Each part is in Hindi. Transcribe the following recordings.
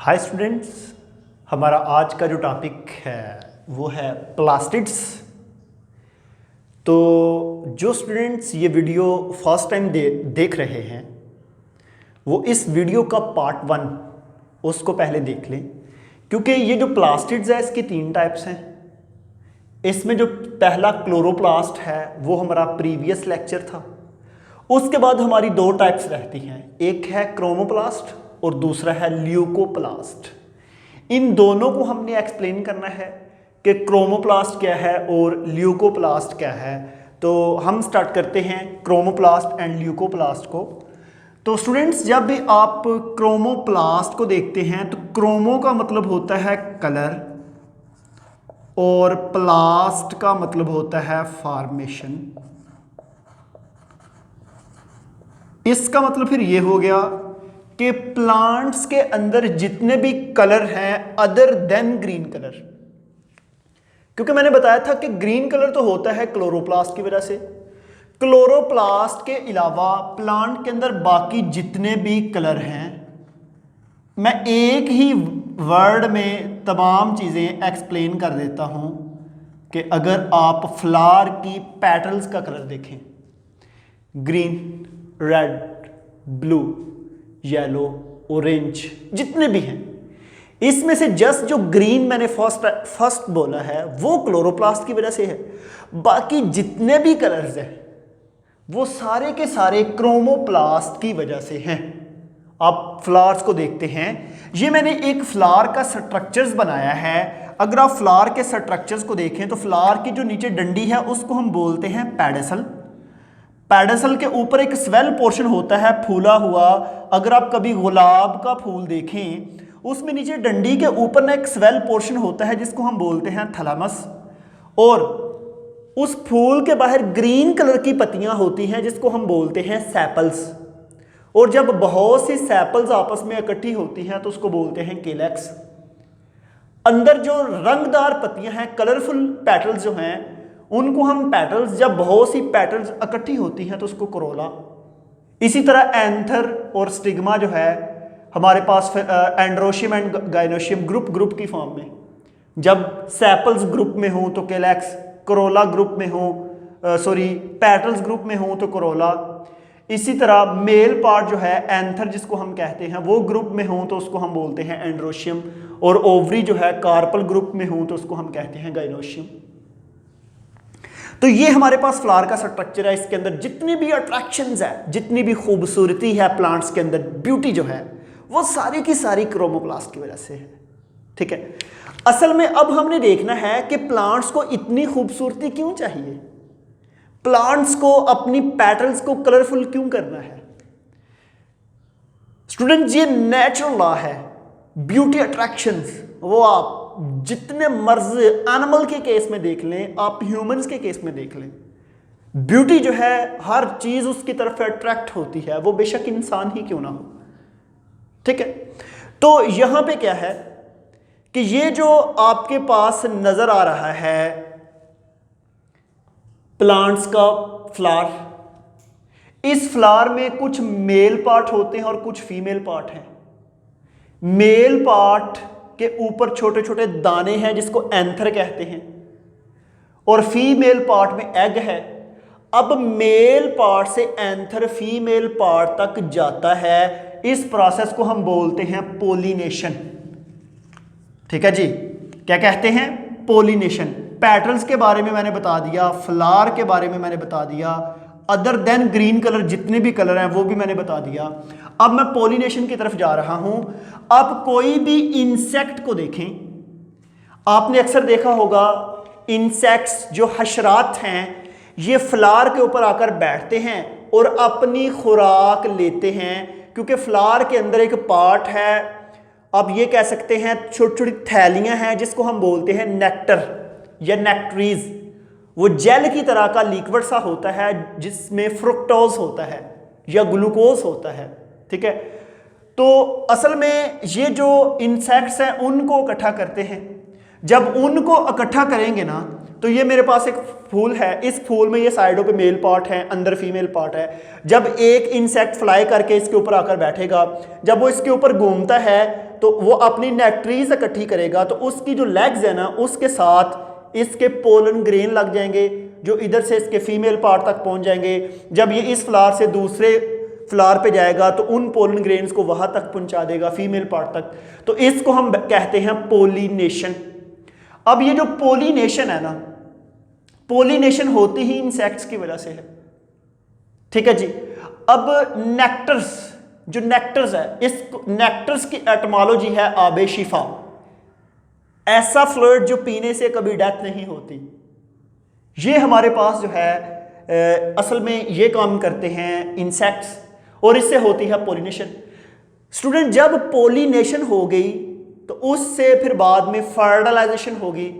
हाय स्टूडेंट्स, हमारा आज का जो टॉपिक है वो है प्लास्टिड्स। तो जो स्टूडेंट्स ये वीडियो फर्स्ट टाइम देख रहे हैं वो इस वीडियो का पार्ट 1 उसको पहले देख लें, क्योंकि ये जो प्लास्टिड्स है इसकी 3 टाइप्स हैं। इसमें जो पहला क्लोरोप्लास्ट है वो हमारा प्रीवियस लेक्चर था। उसके बाद हमारी 2 टाइप्स रहती हैं, एक है क्रोमोप्लास्ट और दूसरा है ल्यूकोप्लास्ट। इन दोनों को हमने एक्सप्लेन करना है कि क्रोमोप्लास्ट क्या है और ल्यूकोप्लास्ट क्या है। तो हम स्टार्ट करते हैं क्रोमोप्लास्ट एंड ल्यूकोप्लास्ट को। तो स्टूडेंट्स, जब भी आप क्रोमोप्लास्ट को देखते हैं तो क्रोमो का मतलब होता है कलर और प्लास्ट का मतलब होता है फॉर्मेशन। इसका मतलब फिर ये हो गया कि प्लांट्स के अंदर जितने भी कलर हैं अदर देन ग्रीन कलर, क्योंकि मैंने बताया था कि ग्रीन कलर तो होता है क्लोरोप्लास्ट की वजह से। क्लोरोप्लास्ट के अलावा प्लांट के अंदर बाकी जितने भी कलर हैं, मैं एक ही वर्ड में तमाम चीज़ें एक्सप्लेन कर देता हूं कि अगर आप फ्लावर की पेटल्स का कलर देखें, green, red, blue, yellow, orange, जितने भी हैं, इसमें से जस्ट जो ग्रीन मैंने फर्स्ट बोला है वो क्लोरोप्लास्ट की वजह से है। बाकी जितने भी कलर्स हैं वो सारे के सारे क्रोमोप्लास्ट की वजह से हैं। आप फ्लावर्स को देखते हैं, ये मैंने एक फ्लावर का स्ट्रक्चर्स बनाया है। अगर आप फ्लावर के स्ट्रक्चर्स को देखें तो फ्लावर की जो नीचे डंडी है उसको हम बोलते हैं पेडसल। पेडसल के ऊपर एक स्वेल पोर्शन होता है फूला हुआ। अगर आप कभी गुलाब का फूल देखें, उसमें नीचे डंडी के ऊपर ना एक स्वेल पोर्शन होता है जिसको हम बोलते हैं थैलेमस, और उस फूल के बाहर ग्रीन कलर की पत्तियां होती हैं जिसको हम बोलते हैं सेपल्स। और जब बहुत सी सेपल्स आपस में इकट्ठी होती हैं तो उसको बोलते हैं केलेक्स। अंदर जो रंगदार पत्तियां हैं, कलरफुल पेटल्स जो हैं, उनको हम पेटल्स, जब बहुत सी पेटल्स इकट्ठी होती हैं तो उसको कोरोला। इसी तरह एंथर और स्टिग्मा जो है हमारे पास एंड्रोशियम एंड गाइनोशियम ग्रुप की फॉर्म में, जब सेपल्स ग्रुप में हो तो केलेक्स, कोरोला ग्रुप में हो पेटल्स ग्रुप में हो तो कोरोला। इसी तरह मेल पार्ट जो है एंथर जिसको हम कहते हैं वो ग्रुप में हो तो उसको हम बोलते हैं एंड्रोशियम, और ओवरी जो है कार्पल ग्रुप में हो तो उसको हम कहते हैं गाइनोशियम। तो ये हमारे पास फ्लावर का स्ट्रक्चर है। इसके अंदर जितनी भी अट्रैक्शंस है, जितनी भी खूबसूरती है प्लांट्स के अंदर, ब्यूटी जो है, वो सारी की सारी क्रोमोप्लास्ट की वजह से है। ठीक है, असल में अब हमने देखना है कि प्लांट्स को इतनी खूबसूरती क्यों चाहिए, प्लांट्स को अपनी पेटल्स को कलरफुल क्यों करना है। स्टूडेंट्स, ये नेचुरल लॉ है। ब्यूटी अट्रैक्शंस वो आप जितने मर्जी एनिमल के केस में देख लें, आप ह्यूमंस के केस में देख लें, ब्यूटी जो है हर चीज उसकी तरफ अट्रैक्ट होती है, वो बेशक इंसान ही क्यों ना हो। ठीक है, तो यहां पे क्या है कि ये जो आपके पास नजर आ रहा है प्लांट्स का फ्लावर, इस फ्लावर में कुछ मेल पार्ट होते हैं और कुछ फीमेल पार्ट हैं। मेल पार्ट के ऊपर छोटे छोटे दाने हैं जिसको एंथर कहते हैं, और फीमेल पार्ट में एग है। अब मेल पार्ट से एंथर फीमेल पार्ट तक जाता है, इस प्रोसेस को हम बोलते हैं पोलिनेशन। ठीक है जी, क्या कहते हैं? पोलिनेशन। पेटल्स के बारे में मैंने बता दिया, फ्लावर के बारे में मैंने बता दिया, अदर देन ग्रीन कलर जितने भी कलर हैं वो भी मैंने बता दिया। अब मैं पोलिनेशन की तरफ जा रहा हूं। अब कोई भी इंसेक्ट को देखें, आपने अक्सर देखा होगा इंसेक्ट्स जो हशरात हैं ये फ्लावर के ऊपर आकर बैठते हैं और अपनी खुराक लेते हैं, क्योंकि फ्लावर के अंदर एक पार्ट है, अब ये कह सकते हैं छोटी छोटी थैलियां हैं जिसको हम बोलते हैं नेक्टर या नेक्ट्रीज। वो जेल की तरह का लिक्विड सा होता है जिसमें फ्रुक्टोज होता है या ग्लूकोज होता है। ठीक है, तो असल में ये जो इंसेक्ट्स हैं उनको इकट्ठा करते हैं। जब उनको इकट्ठा करेंगे ना, तो ये मेरे पास एक फूल है, इस फूल में ये साइडों पे मेल पार्ट है, अंदर फीमेल पार्ट है। जब एक इंसेक्ट फ्लाई करके इसके ऊपर आकर बैठेगा, जब वो इसके ऊपर घूमता है तो वो अपनी नेक्ट्रीज इकट्ठी करेगा, तो उसकी जो लेग्स है ना उसके साथ इसके पोलन ग्रेन लग जाएंगे जो इधर से इसके फीमेल पार्ट तक पहुंच जाएंगे। जब ये इस फ्लावर से दूसरे फ्लावर पे जाएगा तो उन पोलन ग्रेन्स को वहां तक पहुंचा देगा फीमेल पार्ट तक। तो इसको हम कहते हैं पोलिनेशन। अब ये जो पोलिनेशन है ना, पोलिनेशन होती ही इंसेक्ट्स की वजह से है, ठीक है जी। अब नेक्टर्स, जो नेक्टर्स है, इस नेक्टर्स की एटमोलॉजी है आबे शिफा, ऐसा फ्लूइड जो पीने से कभी डेथ नहीं होती। ये हमारे पास जो है असल में ये काम करते हैं इंसेक्ट्स और इससे होती है पोलिनेशन। स्टूडेंट जब पोलिनेशन हो गई तो उससे फिर बाद में फर्टिलाइजेशन होगी,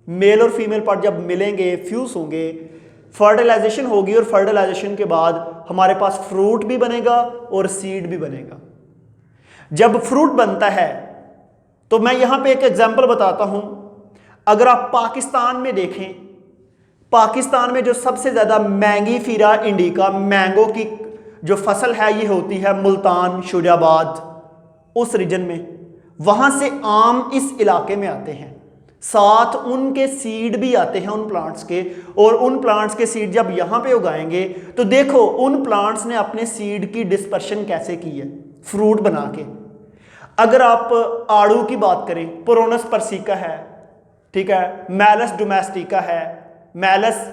मेल और फीमेल पार्ट जब मिलेंगे फ्यूज होंगे, फर्टिलाइजेशन होगी और फर्टिलाइजेशन के बाद हमारे पास फ्रूट भी बनेगा और सीड भी बनेगा। जब फ्रूट बनता है तो मैं यहां पे एक एग्जांपल बताता हूं। अगर आप पाकिस्तान में देखें, पाकिस्तान में जो सबसे ज्यादा मैंगीफेरा इंडिका मैंगो की जो फसल है ये होती है मुल्तान, शुजाबाद, उस रीजन में। वहां से आम इस इलाके में आते हैं, साथ उनके सीड भी आते हैं उन प्लांट्स के, और उन प्लांट्स के सीड जब यहां पे उगाएंगे तो देखो उन प्लांट्स ने अपने सीड की डिस्पर्शन कैसे की है फ्रूट बना के। अगर आप आड़ू की बात करें, पोरोनस परसिका है, ठीक है, मैलस डोमेस्टिका है, मैलस,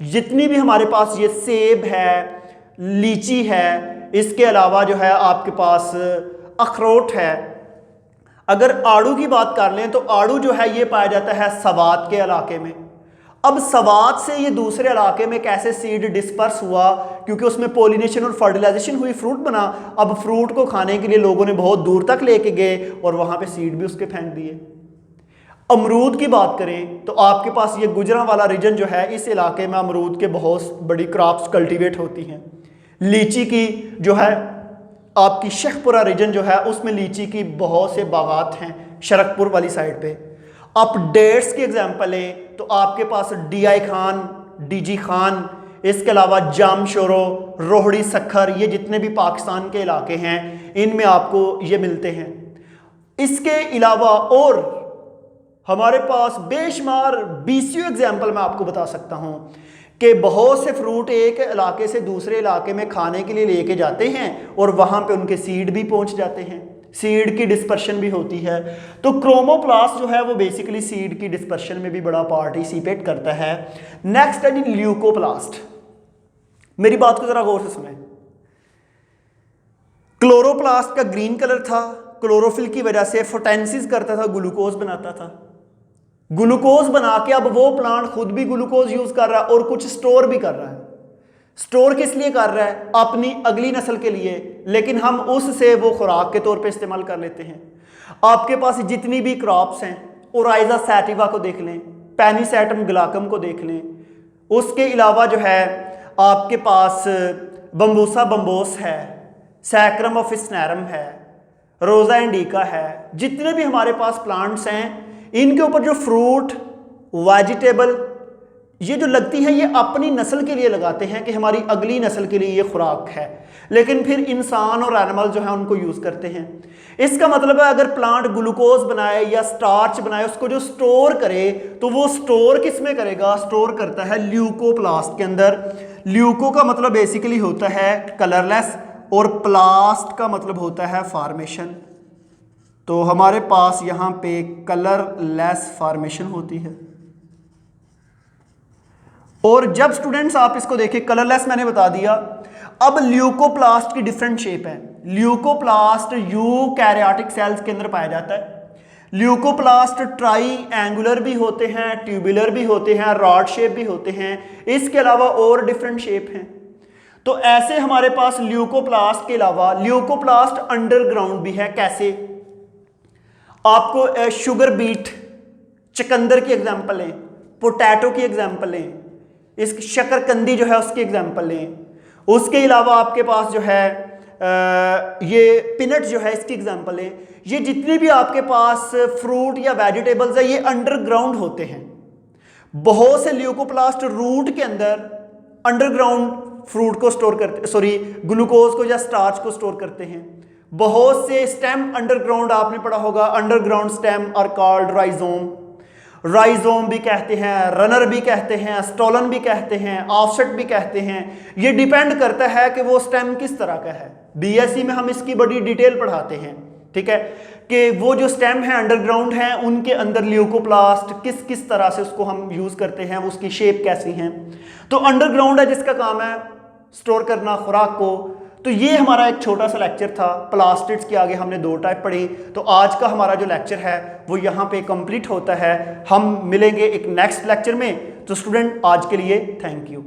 जितनी भी हमारे पास ये सेब है, लीची है, इसके अलावा जो है आपके पास अखरोट है। अगर आड़ू की बात कर लें तो आड़ू जो है ये पाया जाता है सवात के इलाके में। अब सवात से ये दूसरे इलाके में कैसे सीड डिस्पर्स हुआ, क्योंकि उसमें पोलिनेशन और फर्टिलाइजेशन हुई, फ्रूट बना। अब फ्रूट को खाने के लिए लोगों ने बहुत दूर तक लेके गए और वहां पे सीड भी उसके फेंक दिए। अमरूद की बात करें तो आपके पास ये गुजरांवाला रीजन जो है, इस इलाके में अमरूद के बहुत बड़ी क्रॉप्स कल्टीवेट होती हैं। लीची की जो है आपकी शेखपुरा रीजन जो है उसमें लीची की बहुत से बागात हैं, शरकपुर वाली साइड पे। आप डेट्स की एग्जांपल लें तो आपके पास DI खान, DG खान, इसके अलावा जामशोरो, रोहड़ी, सखर, ये जितने भी पाकिस्तान के इलाके हैं इनमें आपको ये मिलते हैं। इसके अलावा और हमारे पास बेशुमार BCU एग्जाम्पल मैं आपको बता सकता हूं कि बहुत से फ्रूट एक इलाके से दूसरे इलाके में खाने के लिए लेके जाते हैं और वहां पे उनके सीड भी पहुंच जाते हैं, सीड की डिस्पर्शन भी होती है। तो क्रोमोप्लास्ट जो है वो बेसिकली सीड की डिस्पर्शन में भी बड़ा पार्टिसिपेट करता है। नेक्स्ट है जी ल्यूकोप्लास्ट। मेरी बात को जरा गौर से सुने। क्लोरोप्लास्ट का ग्रीन कलर था, क्लोरोफिल की वजह से फोटेंसिस करता था, ग्लूकोज बनाता था। ग्लूकोज बना के अब वो प्लांट खुद भी ग्लूकोज यूज कर रहा है और कुछ स्टोर भी कर रहा है। स्टोर किस लिए कर रहा है? अपनी अगली नस्ल के लिए, लेकिन हम उससे वो खुराक के तौर पे इस्तेमाल कर लेते हैं। आपके पास जितनी भी क्रॉप्स हैं, ओराइजा सैटिवा को देख लें, पेनिसेटम ग्लाकम को देख लें, उसके अलावा जो है आपके पास बम्बूसा बम्बोस है, सैक्रम ऑफिसनेरम है, रोजा इंडिका है, जितने भी हमारे पास प्लांट्स हैं इनके ऊपर जो फ्रूट, वेजिटेबल ये जो लगती है ये अपनी नस्ल के लिए लगाते हैं कि हमारी अगली नस्ल के लिए ये खुराक है, लेकिन फिर इंसान और एनिमल जो है उनको यूज करते हैं। इसका मतलब है अगर प्लांट ग्लूकोज बनाए या स्टार्च बनाए, उसको जो स्टोर करे तो वो स्टोर किस में करेगा? स्टोर करता है ल्यूकोप्लास्ट के अंदर। ल्यूको का मतलब बेसिकली होता है कलरलेस और प्लास्ट का मतलब होता है फॉर्मेशन। तो हमारे पास यहां पे कलरलेस फॉर्मेशन होती है। और जब स्टूडेंट्स आप इसको देखें, कलरलेस मैंने बता दिया। अब ल्यूकोप्लास्ट की डिफरेंट शेप है। ल्यूकोप्लास्ट यूकैरियोटिक सेल्स के अंदर पाया जाता है। ल्यूकोप्लास्ट ट्राई एंगुलर भी होते हैं, ट्यूबुलर भी होते हैं, रॉड शेप भी होते हैं, इसके अलावा और डिफरेंट शेप हैं। तो ऐसे हमारे पास ल्यूकोप्लास्ट के अलावा ल्यूकोप्लास्ट अंडरग्राउंड भी है। कैसे? आपको शुगर बीट, चकंदर की एग्जांपल लें, पोटैटो की एग्जांपल लें, इस शकरकंदी जो है उसकी एग्जांपल लें, उसके अलावा आपके पास जो है ये पिनट जो है इसकी एग्जांपल लें। ये जितने भी आपके पास फ्रूट या वेजिटेबल्स है ये अंडरग्राउंड होते हैं। बहुत से ल्यूकोप्लास्ट रूट के अंदर अंडरग्राउंड फ्रूट को स्टोर करते, सॉरी ग्लूकोज को या स्टार्च को स्टोर करते हैं। बहुत से स्टेम अंडरग्राउंड आपने पढ़ा होगा, underground stem are called rhizome. Rhizome भी कहते हैं, रनर भी कहते हैं, स्टोलन भी कहते हैं, ऑफसेट भी कहते हैं। ये डिपेंड करता है कि वो स्टेम किस तरह का है। बीएससी में हम इसकी बड़ी डिटेल पढ़ाते हैं, ठीक है, कि वो जो स्टेम है अंडरग्राउंड है उनके अंदर ल्यूकोप्लास्ट किस किस तरह से उसको हम यूज करते हैं, उसकी शेप कैसी है। तो अंडरग्राउंड है जिसका काम है स्टोर करना खुराक को। तो ये हमारा एक छोटा सा लेक्चर था। प्लास्टिड्स के आगे हमने 2 टाइप पढ़ी। तो आज का हमारा जो लेक्चर है वो यहाँ पे कंप्लीट होता है। हम मिलेंगे एक नेक्स्ट लेक्चर में। तो स्टूडेंट आज के लिए थैंक यू।